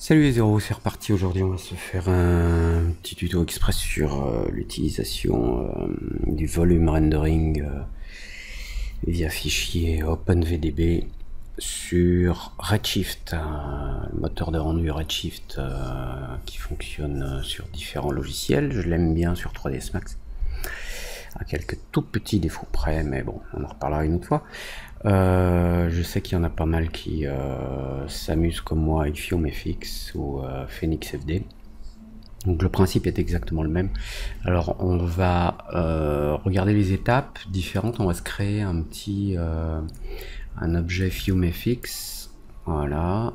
Salut les zéros, c'est reparti. Aujourd'hui on va se faire un petit tuto express sur l'utilisation du volume rendering via fichier OpenVDB sur Redshift, un moteur de rendu Redshift qui fonctionne sur différents logiciels. Je l'aime bien sur 3ds Max, à quelques tout petits défauts près, mais bon, on en reparlera une autre fois. Je sais qu'il y en a pas mal qui s'amusent comme moi avec FumeFX ou Phoenix FD. Donc le principe est exactement le même. Alors on va regarder les étapes différentes. On va se créer un petit un objet FumeFX. Voilà.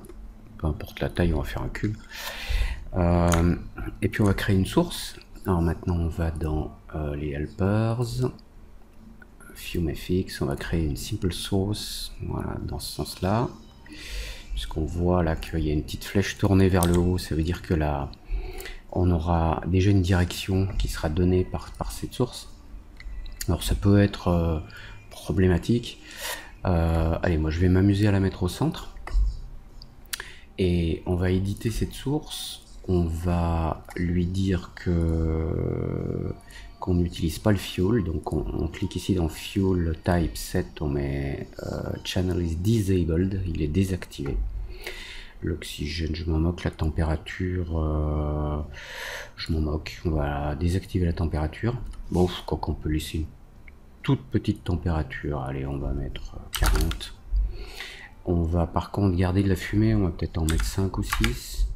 Peu importe la taille, on va faire un cube. Et puis on va créer une source. Alors maintenant on va dans les helpers. FumeFX, on va créer une simple source, voilà, dans ce sens-là. Puisqu'on voit là qu'il y a une petite flèche tournée vers le haut, ça veut dire que là, on aura déjà une direction qui sera donnée par cette source. Alors ça peut être problématique. Allez, moi je vais m'amuser à la mettre au centre. Et on va éditer cette source. On va lui dire qu'on n'utilise pas le fuel, donc on clique ici dans fuel type set, on met channel is disabled, il est désactivé. L'oxygène, je m'en moque. La température, je m'en moque. On va désactiver la température. Bon, quoi qu'on peut laisser une toute petite température. Allez, on va mettre 40. On va par contre garder de la fumée, on va peut-être en mettre 5 ou 6.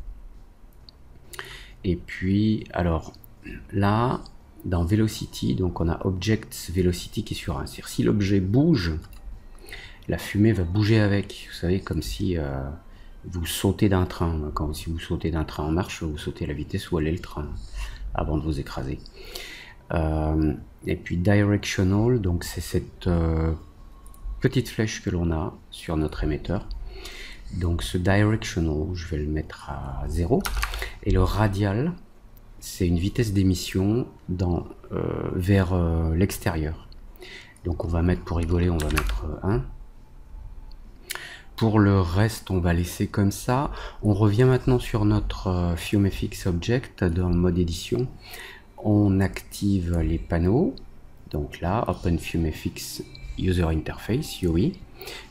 Et puis, alors, là, dans Velocity, donc on a Object Velocity qui est sur 1. C'est-à-dire si l'objet bouge, la fumée va bouger avec. Vous savez, comme si vous sautez d'un train. Quand si vous sautez d'un train en marche, vous sautez à la vitesse où allait le train avant de vous écraser. Et puis Directional, donc c'est cette petite flèche que l'on a sur notre émetteur. Donc ce Directional, je vais le mettre à 0. Et le radial, c'est une vitesse d'émission vers l'extérieur. Donc on va mettre, pour rigoler, on va mettre 1. Pour le reste, on va laisser comme ça. On revient maintenant sur notre FumeFX Object dans le mode édition. On active les panneaux. Donc là, Open FumeFX User Interface, UI.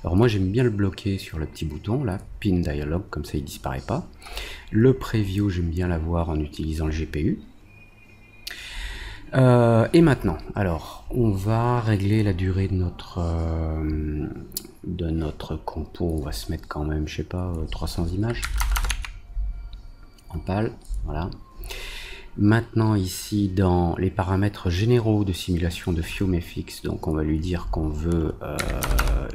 Alors moi j'aime bien le bloquer sur le petit bouton là, Pin Dialog, comme ça il disparaît pas. Le preview, j'aime bien l'avoir en utilisant le GPU. Et maintenant, alors on va régler la durée de notre compo. On va se mettre quand même, je sais pas, 300 images en PAL, voilà. Maintenant ici dans les paramètres généraux de simulation de FumeFX, donc on va lui dire qu'on veut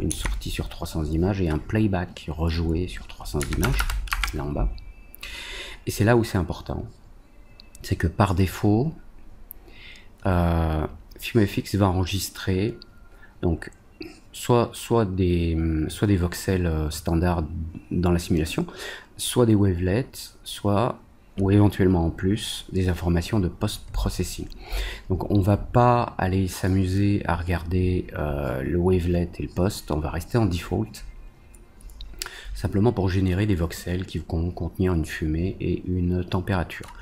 une sortie sur 300 images et un playback rejoué sur 300 images, là en bas. Et c'est là où c'est important, c'est que par défaut, FumeFX va enregistrer donc soit des voxels standards dans la simulation, soit des wavelets, soit ou éventuellement en plus des informations de post-processing. Donc on va pas aller s'amuser à regarder le wavelet et le post, on va rester en default, simplement pour générer des voxels qui vont contenir une fumée et une température.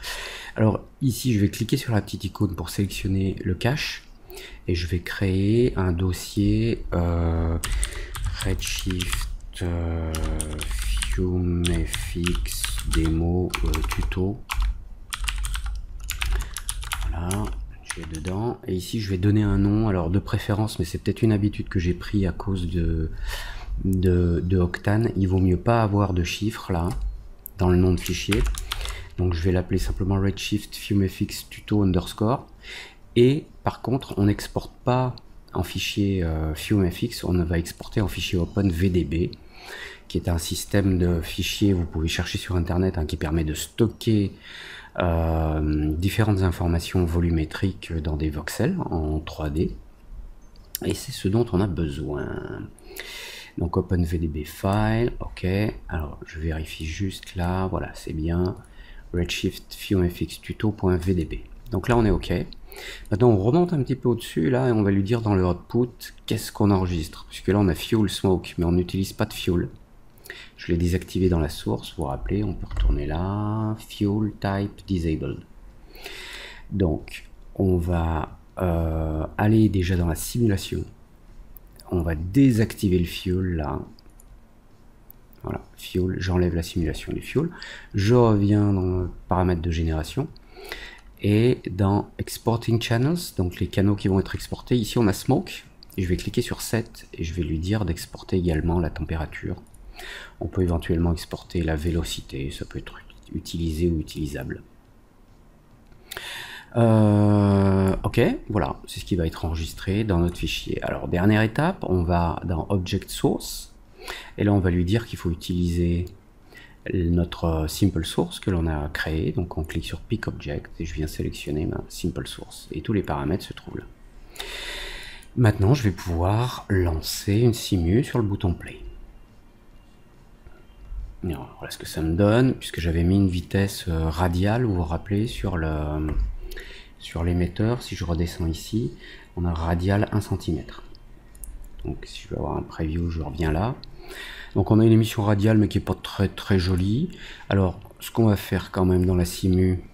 Alors ici je vais cliquer sur la petite icône pour sélectionner le cache et je vais créer un dossier Redshift FumeFX démo tuto. Voilà, je vais dedans et ici je vais donner un nom, alors de préférence, mais c'est peut-être une habitude que j'ai pris à cause de Octane. Il vaut mieux pas avoir de chiffres là dans le nom de fichier, donc je vais l'appeler simplement Redshift FumeFX tuto underscore. Et par contre on n'exporte pas en fichier FumeFX, on va exporter en fichier OpenVDB, qui est un système de fichiers, vous pouvez chercher sur internet, hein, qui permet de stocker différentes informations volumétriques dans des voxels en 3D, et c'est ce dont on a besoin. Donc OpenVDB file, ok, alors je vérifie juste là, voilà, c'est bien, Redshift FumeFX tuto.vdb. Donc là on est ok. Maintenant on remonte un petit peu au-dessus là et on va lui dire dans le output qu'est-ce qu'on enregistre, puisque là on a fuel smoke mais on n'utilise pas de fuel. Je l'ai désactivé dans la source, vous vous rappelez, on peut retourner là, Fuel Type Disabled. Donc, on va aller déjà dans la simulation. On va désactiver le fuel là. Voilà, fuel, j'enlève la simulation du fuel. Je reviens dans le paramètre de génération. Et dans Exporting Channels, donc les canaux qui vont être exportés, ici on a Smoke. Et je vais cliquer sur Set et je vais lui dire d'exporter également la température. On peut éventuellement exporter la vélocité, ça peut être utilisé ou utilisable. Ok, voilà, c'est ce qui va être enregistré dans notre fichier. Alors, dernière étape, on va dans Object Source, et là on va lui dire qu'il faut utiliser notre Simple Source que l'on a créé. Donc on clique sur Pick Object, et je viens sélectionner ma Simple Source, et tous les paramètres se trouvent là. Maintenant, je vais pouvoir lancer une simu sur le bouton Play. Alors, voilà ce que ça me donne, puisque j'avais mis une vitesse radiale, vous vous rappelez, sur l'émetteur. Si je redescends ici, on a radial 1 cm. Donc si je veux avoir un preview, je reviens là. Donc on a une émission radiale, mais qui n'est pas très jolie. Alors, ce qu'on va faire quand même dans la simu,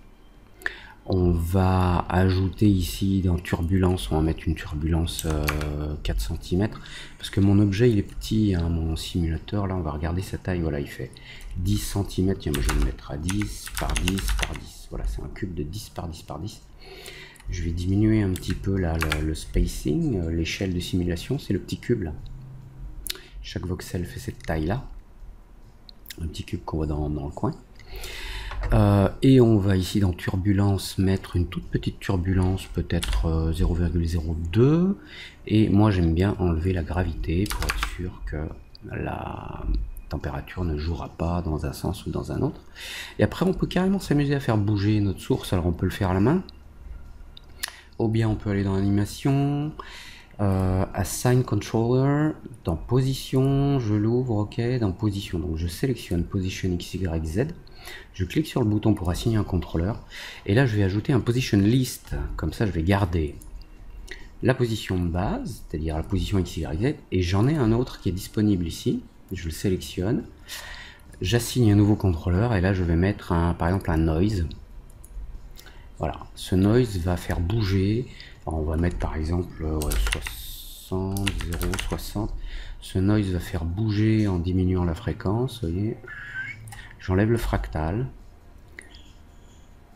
on va ajouter ici dans turbulence, on va mettre une turbulence 4 cm, parce que mon objet il est petit, hein, mon simulateur, là on va regarder sa taille, voilà, il fait 10 cm, tiens, moi je vais le mettre à 10 par 10 par 10, voilà, c'est un cube de 10 par 10 par 10. Je vais diminuer un petit peu là, le spacing, l'échelle de simulation, c'est le petit cube là. Chaque voxel fait cette taille là, un petit cube qu'on voit dans le coin. Et on va ici dans turbulence mettre une toute petite turbulence, peut-être 0,02, et moi j'aime bien enlever la gravité pour être sûr que la température ne jouera pas dans un sens ou dans un autre. Et après on peut carrément s'amuser à faire bouger notre source. Alors on peut le faire à la main, ou bien on peut aller dans animation, Assign Controller, dans position, je l'ouvre, ok, dans position, donc je sélectionne Position X, Y, Z. Je clique sur le bouton pour assigner un contrôleur, et là je vais ajouter un position list, comme ça je vais garder la position de base, c'est-à-dire la position X, Y, Z, et j'en ai un autre qui est disponible ici, je le sélectionne, j'assigne un nouveau contrôleur, et là je vais mettre par exemple un noise. Voilà, ce noise va faire bouger, alors on va mettre par exemple 60, 0, 60, ce noise va faire bouger en diminuant la fréquence, vous voyez. J'enlève le fractal.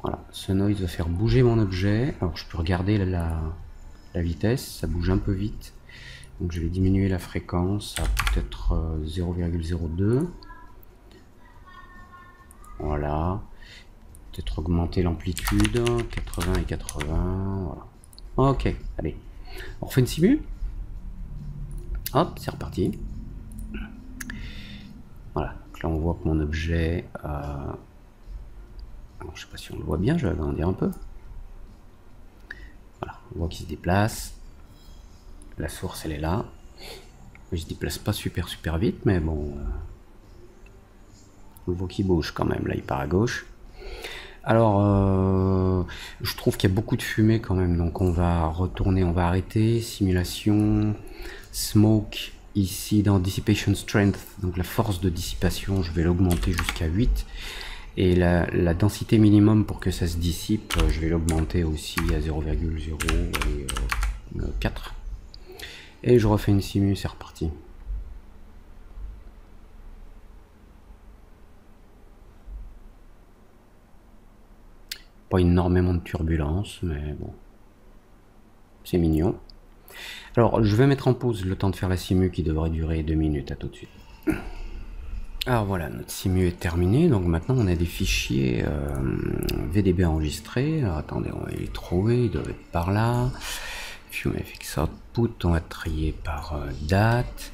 Voilà, ce noise va faire bouger mon objet. Alors je peux regarder la vitesse, ça bouge un peu vite. Donc je vais diminuer la fréquence à peut-être 0,02. Voilà. Peut-être augmenter l'amplitude, 80 et 80. Voilà. Ok, allez. On refait une simu. Hop, c'est reparti. Voilà. Là on voit que mon objet, alors, je sais pas si on le voit bien, je vais agrandir un peu. Voilà, on voit qu'il se déplace. La source elle est là. Il se déplace pas super vite, mais bon, on voit qu'il bouge quand même. Là il part à gauche. Alors, je trouve qu'il y a beaucoup de fumée quand même, donc on va retourner, on va arrêter. Simulation, Smoke. Ici dans Dissipation Strength, donc la force de dissipation, je vais l'augmenter jusqu'à 8. Et la densité minimum pour que ça se dissipe, je vais l'augmenter aussi à 0,04. Et je refais une simu, c'est reparti. Pas énormément de turbulence, mais bon, c'est mignon. Alors, je vais mettre en pause le temps de faire la simu qui devrait durer 2 minutes, à tout de suite. Alors voilà, notre simu est terminée, donc maintenant on a des fichiers VDB enregistrés. Alors attendez, on va les trouver, ils doivent être par là. FumeFX Output, on va trier par date.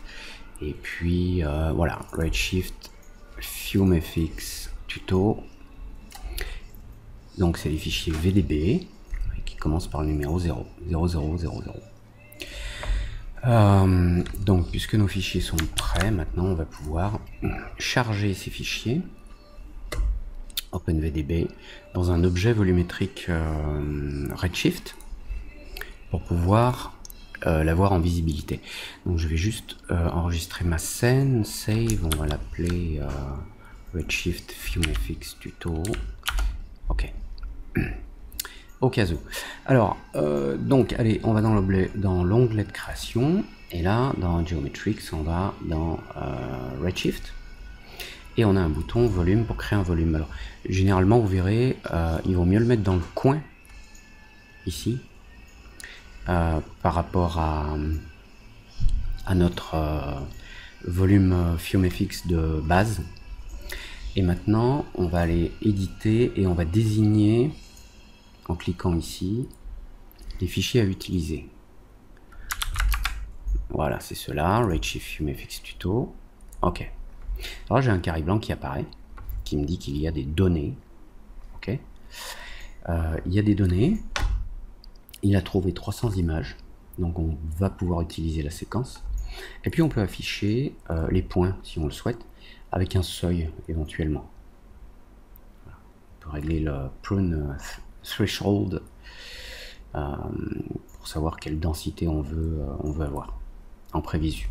Et puis voilà, Redshift, FumeFX Tuto. Donc c'est les fichiers VDB qui commencent par le numéro 0, 0000. Donc puisque nos fichiers sont prêts, maintenant on va pouvoir charger ces fichiers OpenVDB dans un objet volumétrique Redshift pour pouvoir l'avoir en visibilité. Donc je vais juste enregistrer ma scène, save, on va l'appeler Redshift FumeFX Tuto. Ok. Au cas où. Alors, donc, allez, on va dans l'onglet de création, et là, dans Geometrix, on va dans Redshift, et on a un bouton volume pour créer un volume. Alors, généralement, vous verrez, il vaut mieux le mettre dans le coin, ici, par rapport à notre volume FumeFX de base. Et maintenant, on va aller éditer, et on va désigner, en cliquant ici, les fichiers à utiliser. Voilà, c'est cela, Redshift FumeFX Tuto. Ok. Alors j'ai un carré blanc qui apparaît, qui me dit qu'il y a des données. Ok. Il y a des données. Il a trouvé 300 images, donc on va pouvoir utiliser la séquence. Et puis on peut afficher les points, si on le souhaite, avec un seuil éventuellement. Voilà. On peut régler le prune threshold pour savoir quelle densité on veut avoir en prévisu.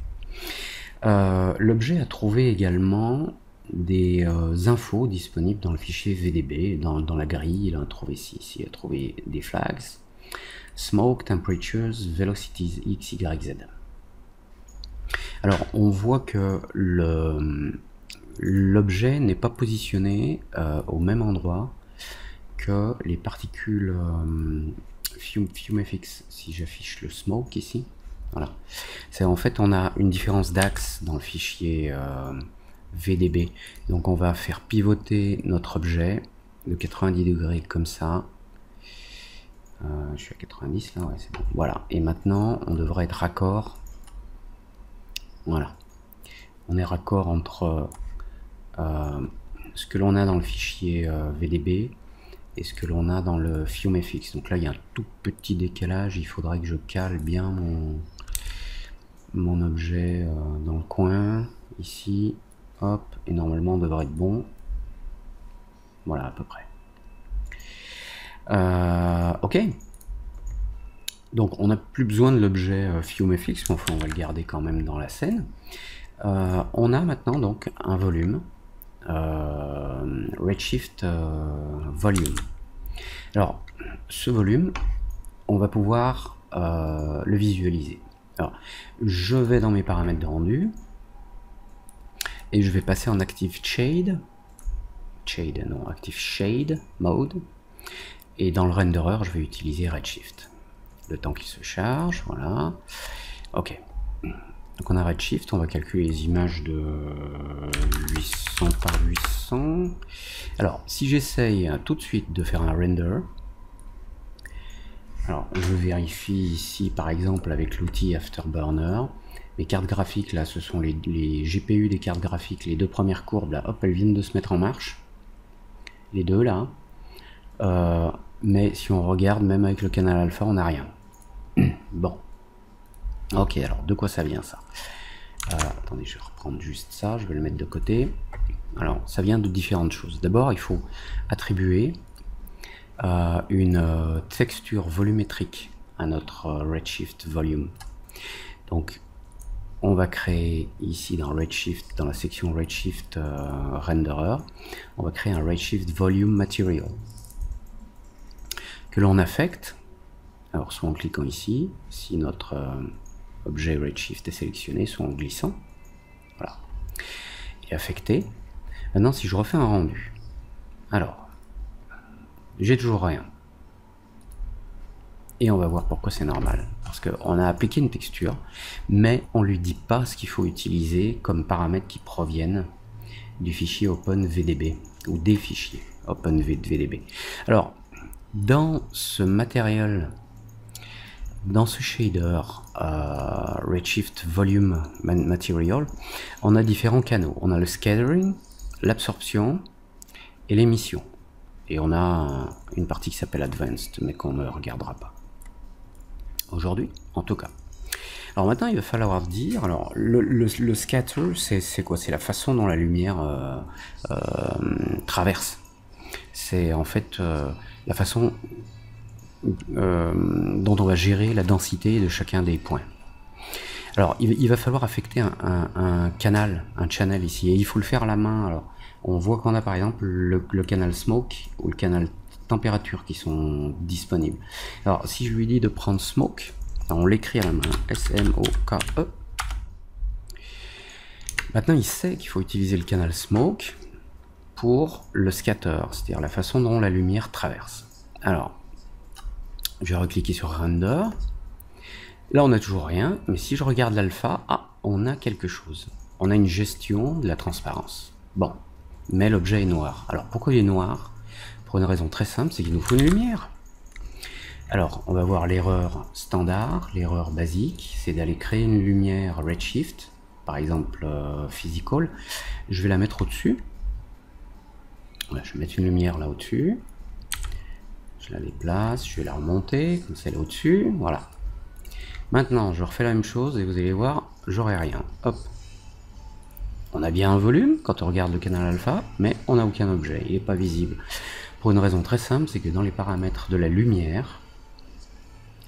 L'objet a trouvé également des infos disponibles dans le fichier VDB, dans la grille. Il a trouvé ici, il a trouvé des flags, smoke, temperatures, velocities x, y, z. Alors on voit que l'objet n'est pas positionné au même endroit que les particules FumeFX. Si j'affiche le smoke ici, voilà, c'est en fait on a une différence d'axe dans le fichier VDB, donc on va faire pivoter notre objet de 90 degrés comme ça. Je suis à 90 là, ouais, c'est bon. Voilà, et maintenant on devrait être raccord. Voilà, on est raccord entre ce que l'on a dans le fichier VDB et ce que l'on a dans le FumeFX. Donc là il y a un tout petit décalage, il faudrait que je cale bien mon objet dans le coin ici, hop, et normalement on devrait être bon. Voilà, à peu près. Ok, donc on n'a plus besoin de l'objet FumeFX, mais enfin on va le garder quand même dans la scène. On a maintenant donc un volume Redshift volume. Alors ce volume, on va pouvoir le visualiser. Alors je vais dans mes paramètres de rendu et je vais passer en Active Shade Mode, et dans le renderer je vais utiliser Redshift le temps qu'il se charge. Voilà, ok. Donc on a Redshift, on va calculer les images de 800 par 800. Alors si j'essaye tout de suite de faire un render, alors je vérifie ici par exemple avec l'outil Afterburner, mes cartes graphiques là, ce sont les GPU des cartes graphiques, les deux premières courbes là, hop, elles viennent de se mettre en marche, les deux là, mais si on regarde même avec le canal alpha on n'a rien. Bon. Ok, alors de quoi ça vient ça? Attendez, je vais reprendre juste ça, je vais le mettre de côté. Alors, ça vient de différentes choses. D'abord, il faut attribuer une texture volumétrique à notre Redshift Volume. Donc, on va créer ici dans Redshift, dans la section Redshift Renderer, on va créer un Redshift Volume Material que l'on affecte. Alors, soit en cliquant ici, si notre objet Redshift est sélectionné, soit en glissant. Voilà. Il est affecté. Maintenant, si je refais un rendu, alors, j'ai toujours rien. Et on va voir pourquoi c'est normal. Parce qu'on a appliqué une texture, mais on ne lui dit pas ce qu'il faut utiliser comme paramètres qui proviennent du fichier OpenVDB, ou des fichiers OpenVDB. Alors, dans ce matériel, dans ce shader Redshift Volume Material, on a différents canaux. On a le scattering, l'absorption et l'émission. Et on a une partie qui s'appelle Advanced, mais qu'on ne regardera pas aujourd'hui, en tout cas. Alors maintenant, il va falloir dire, alors le scatter, c'est quoi? C'est la façon dont la lumière traverse. C'est en fait la façon dont on va gérer la densité de chacun des points. Alors, il va falloir affecter un canal, un channel ici, et il faut le faire à la main. Alors, on voit qu'on a par exemple le canal smoke ou le canal température qui sont disponibles. Alors, si je lui dis de prendre smoke, on l'écrit à la main, S-M-O-K-E. Maintenant, il sait qu'il faut utiliser le canal smoke pour le scatter, c'est-à-dire la façon dont la lumière traverse. Alors, je vais recliquer sur render. Là, on n'a toujours rien, mais si je regarde l'alpha, on a quelque chose. On a une gestion de la transparence. Bon, mais l'objet est noir. Alors, pourquoi il est noir? Pour une raison très simple, c'est qu'il nous faut une lumière. Alors, on va voir l'erreur standard, l'erreur basique, c'est d'aller créer une lumière redshift, par exemple physical. Je vais la mettre au-dessus. Voilà, je vais mettre une lumière là au-dessus. Je la déplace, je vais la remonter, comme celle au-dessus, voilà. Maintenant, je refais la même chose et vous allez voir, j'aurai rien. Hop. On a bien un volume quand on regarde le canal alpha, mais on n'a aucun objet, il n'est pas visible. Pour une raison très simple, c'est que dans les paramètres de la lumière,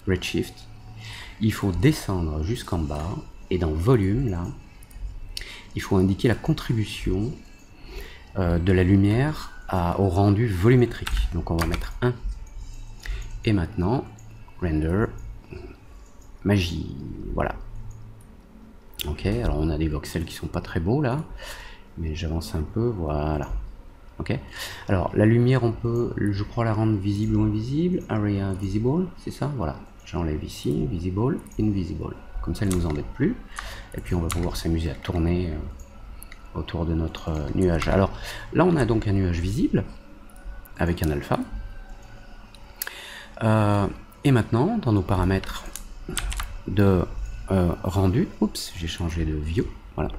redshift, il faut descendre jusqu'en bas, et dans volume, là, il faut indiquer la contribution de la lumière au rendu volumétrique. Donc on va mettre 1. Et maintenant, render, magie, voilà. Ok, alors on a des voxels qui sont pas très beaux là, mais j'avance un peu, voilà. Ok, alors la lumière, on peut, je crois, la rendre visible ou invisible. Area visible, c'est ça, voilà. J'enlève ici, visible, invisible. Comme ça, elle ne nous embête plus. Et puis on va pouvoir s'amuser à tourner autour de notre nuage. Alors là, on a donc un nuage visible avec un alpha. Et maintenant, dans nos paramètres de rendu, oups, j'ai changé de view, voilà.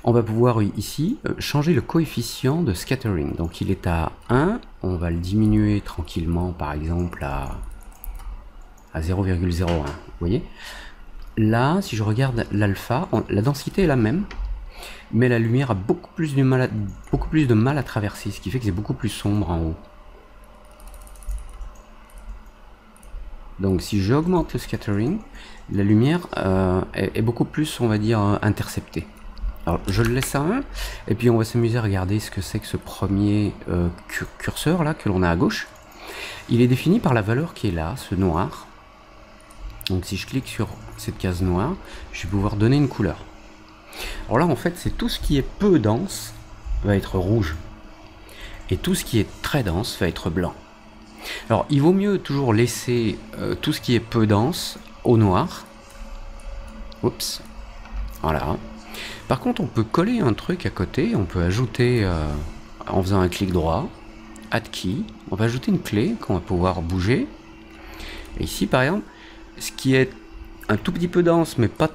On va pouvoir ici changer le coefficient de scattering. Donc il est à 1, on va le diminuer tranquillement, par exemple à 0,01. Vous voyez? Là, si je regarde l'alpha, la densité est la même, mais la lumière a beaucoup plus de mal à traverser, ce qui fait que c'est beaucoup plus sombre en haut. Donc si j'augmente le scattering, la lumière est beaucoup plus, on va dire, interceptée. Alors je le laisse à 1, et puis on va s'amuser à regarder ce que c'est que ce premier curseur là que l'on a à gauche. Il est défini par la valeur qui est là, ce noir. Donc si je clique sur cette case noire, je vais pouvoir donner une couleur. Alors là en fait c'est tout ce qui est peu dense va être rouge, et tout ce qui est très dense va être blanc. Alors il vaut mieux toujours laisser tout ce qui est peu dense au noir. Oups, voilà. Par contre on peut coller un truc à côté, on peut ajouter en faisant un clic droit, add key, on va ajouter une clé qu'on va pouvoir bouger. Et ici par exemple, ce qui est un tout petit peu dense mais pas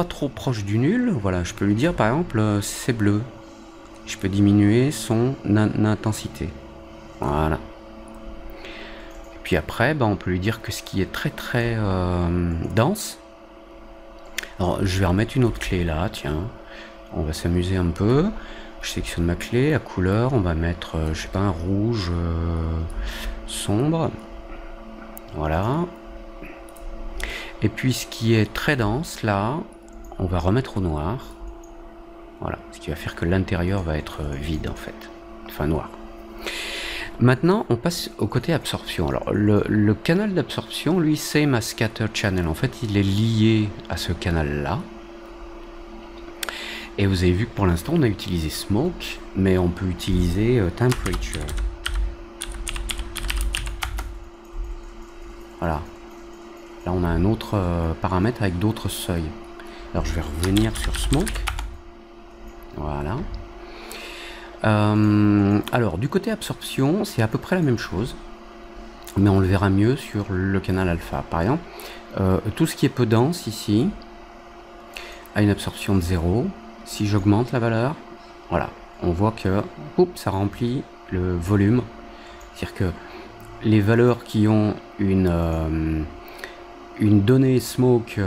trop proche du nul, voilà, je peux lui dire par exemple c'est bleu. Je peux diminuer son intensité. Voilà. Et puis après, on peut lui dire que ce qui est très dense. Alors je vais remettre une autre clé là, tiens. On va s'amuser un peu. Je sélectionne ma clé, la couleur, on va mettre, je sais pas, un rouge sombre. Voilà. Et puis ce qui est très dense là, on va remettre au noir. Voilà, ce qui va faire que l'intérieur va être vide en fait, enfin noir. Maintenant, on passe au côté absorption. Alors, le canal d'absorption, lui, c'est ma scatter channel. En fait, il est lié à ce canal-là. Et vous avez vu que pour l'instant, on a utilisé smoke, mais on peut utiliser temperature. Voilà. Là, on a un autre paramètre avec d'autres seuils. Alors, je vais revenir sur smoke. Voilà. Alors, du côté absorption, c'est à peu près la même chose, mais on le verra mieux sur le canal alpha. Par exemple, tout ce qui est peu dense ici a une absorption de 0. Si j'augmente la valeur, voilà, on voit que ça remplit le volume. C'est-à-dire que les valeurs qui ont une donnée smoke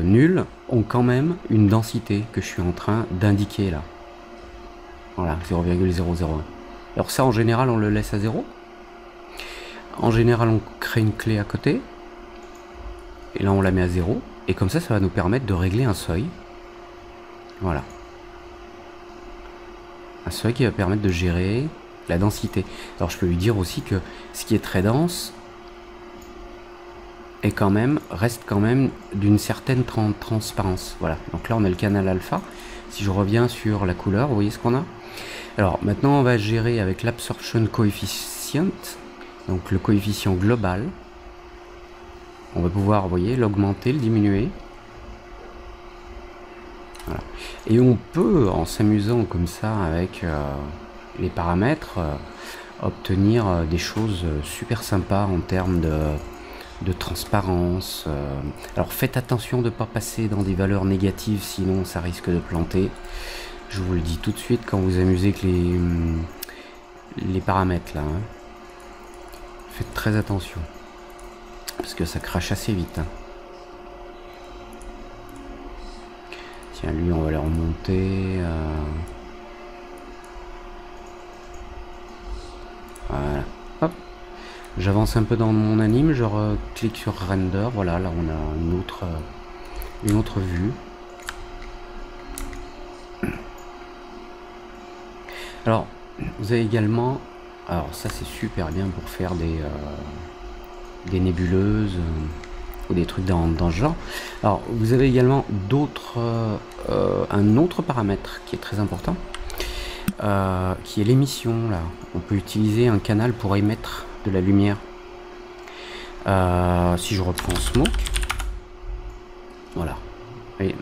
nulle ont quand même une densité que je suis en train d'indiquer là. Voilà, 0,001. Alors ça, en général, on le laisse à 0. En général, on crée une clé à côté. Et là, on la met à 0. Et comme ça va nous permettre de régler un seuil. Voilà. Un seuil qui va permettre de gérer la densité. Alors, je peux lui dire aussi que ce qui est très dense est reste quand même d'une certaine transparence. Voilà. Donc là, on a le canal alpha. Si je reviens sur la couleur, vous voyez ce qu'on a? Alors, maintenant, on va gérer avec l'absorption coefficient. Donc, le coefficient global. On va pouvoir, vous voyez, l'augmenter, le diminuer. Voilà. Et on peut, en s'amusant comme ça avec les paramètres, obtenir des choses super sympas en termes de transparence. Alors faites attention de ne pas passer dans des valeurs négatives, sinon ça risque de planter. Je vous le dis tout de suite quand vous amusez avec les paramètres là. Hein. Faites très attention. Parce que ça crache assez vite. Hein. Tiens, lui, on va le remonter. Voilà. Hop. J'avance un peu dans mon anime, je clique sur render. Voilà, là, on a une autre vue. Alors, vous avez également... Alors, ça, c'est super bien pour faire des nébuleuses ou des trucs dans ce genre. Alors vous avez également un autre paramètre qui est très important, qui est l'émission. Là, on peut utiliser un canal pour émettre de la lumière. Si je reprends smoke, voilà. Et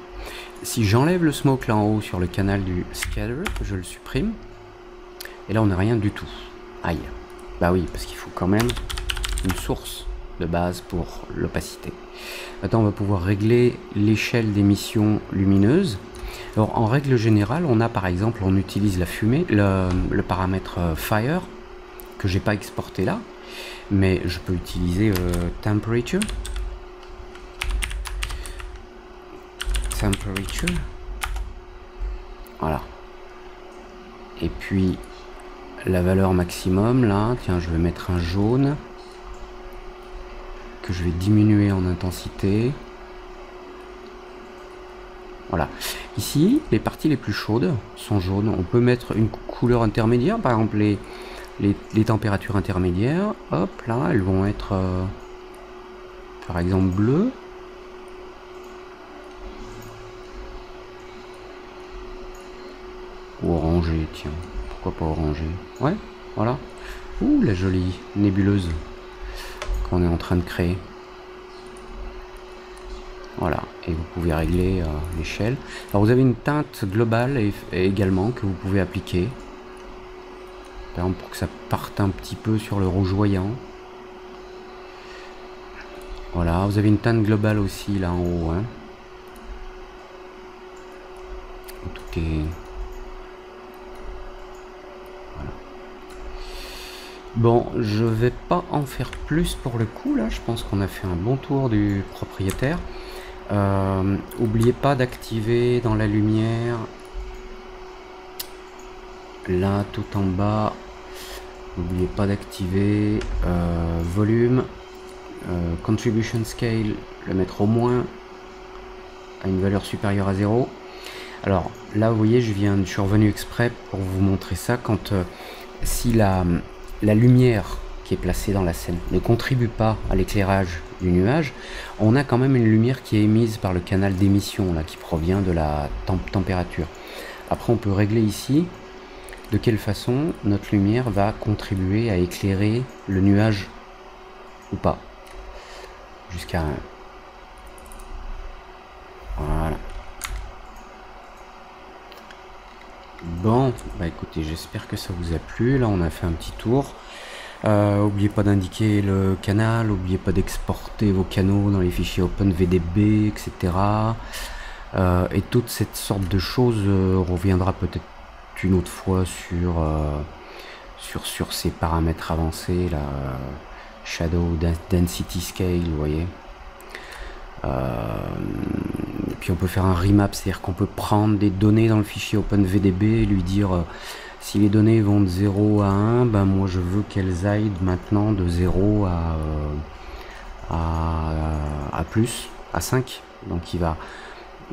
si j'enlève le smoke là en haut sur le canal du scatter, je le supprime. Et là on n'a rien du tout. Aïe. Bah oui, parce qu'il faut quand même une source de base pour l'opacité. Maintenant, on va pouvoir régler l'échelle d'émission lumineuse. Alors, en règle générale, on a par exemple, on utilise la fumée, le paramètre fire, que j'ai pas exporté là, mais je peux utiliser temperature. Voilà. Et puis, la valeur maximum, là, tiens, je vais mettre un jaune, que je vais diminuer en intensité. Voilà. Ici, les parties les plus chaudes sont jaunes. On peut mettre une couleur intermédiaire, par exemple les températures intermédiaires. Hop, là, elles vont être par exemple bleues. Ou orangé, tiens. Pourquoi pas orangé? Ouais, voilà. Ouh, la jolie nébuleuse qu'on est en train de créer. Voilà, et vous pouvez régler l'échelle. Alors vous avez une teinte globale et également que vous pouvez appliquer. Par exemple pour que ça parte un petit peu sur le rougeoyant. Voilà, vous avez une teinte globale aussi là en haut. Hein. Tout est... Bon, je vais pas en faire plus pour le coup là, je pense qu'on a fait un bon tour du propriétaire. Oubliez pas d'activer dans la lumière, là tout en bas, n'oubliez pas d'activer volume, contribution scale, le mettre au moins à une valeur supérieure à 0. Alors là vous voyez, je suis revenu exprès pour vous montrer ça, quand si la lumière qui est placée dans la scène ne contribue pas à l'éclairage du nuage, on a quand même une lumière qui est émise par le canal d'émission là, qui provient de la température. Après on peut régler ici de quelle façon notre lumière va contribuer à éclairer le nuage ou pas, jusqu'à 1. Voilà. Bon, bah écoutez, j'espère que ça vous a plu. Là on a fait un petit tour. N'oubliez pas d'indiquer le canal, n'oubliez pas d'exporter vos canaux dans les fichiers OpenVDB, etc. Et toute cette sorte de choses reviendra peut-être une autre fois sur ces paramètres avancés, là, Shadow Density Scale, vous voyez. Puis on peut faire un remap, c'est-à-dire qu'on peut prendre des données dans le fichier OpenVDB et lui dire Si les données vont de 0 à 1, ben moi je veux qu'elles aillent maintenant de 0 à plus, à 5. Donc il va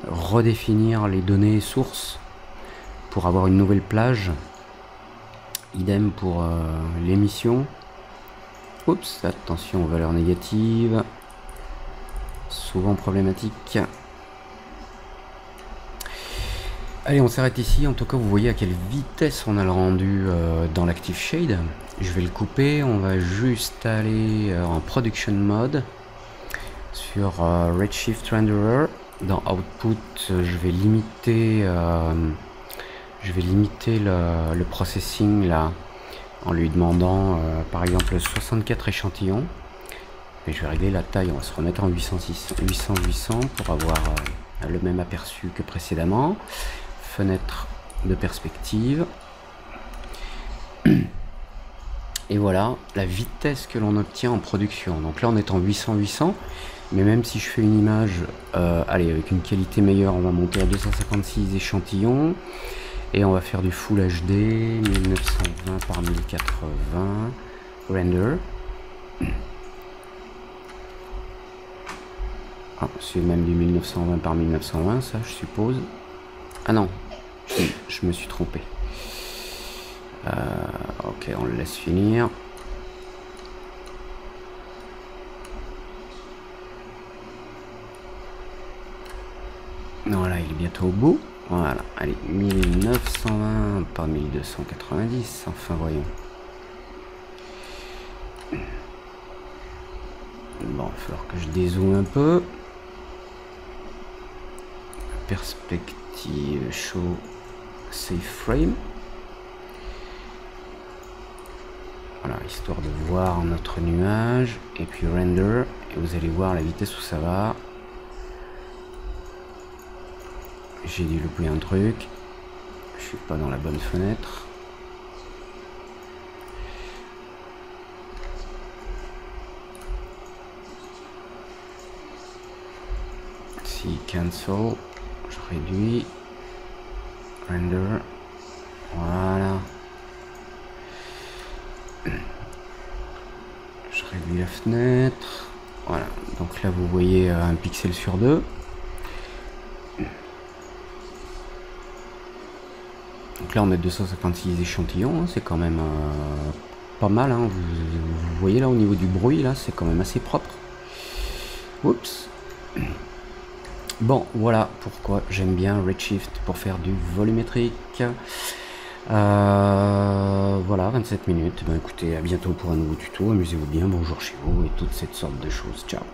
redéfinir les données sources pour avoir une nouvelle plage. Idem pour l'émission. Oups, attention aux valeurs négatives. Souvent problématique. Allez, on s'arrête ici. En tout cas, vous voyez à quelle vitesse on a le rendu dans l'Active Shade. Je vais le couper. On va juste aller en Production Mode sur Redshift Renderer. Dans Output, je vais limiter le processing là en lui demandant par exemple 64 échantillons. Et je vais régler la taille. On va se remettre en 800 pour avoir le même aperçu que précédemment. Fenêtre de perspective. Et voilà la vitesse que l'on obtient en production. Donc là on est en 800, mais même si je fais une image allez, avec une qualité meilleure, on va monter à 256 échantillons et on va faire du Full HD 1920 par 1080 render. Ah, c'est même du 1920 par 1920, ça je suppose. Ah non, je me suis trompé. Ok, on le laisse finir. Voilà, il est bientôt au bout. Voilà, allez, 1920 par 1290. Enfin, voyons. Bon, il va falloir que je dézoome un peu. Perspective, show, save frame. Voilà, histoire de voir notre nuage. Et puis render. Et vous allez voir la vitesse où ça va. J'ai dû louper un truc. Je suis pas dans la bonne fenêtre. Si cancel, je réduis. Render. Voilà. Je réduis la fenêtre. Voilà. Donc là vous voyez un pixel sur 2. Donc là on a 256 échantillons, hein, c'est quand même pas mal, hein. Vous voyez là au niveau du bruit, là c'est quand même assez propre. Oups. Bon, voilà pourquoi j'aime bien Redshift pour faire du volumétrique. Voilà, 27 minutes. Ben, écoutez, à bientôt pour un nouveau tuto. Amusez-vous bien, bonjour chez vous et toutes cette sortes de choses. Ciao.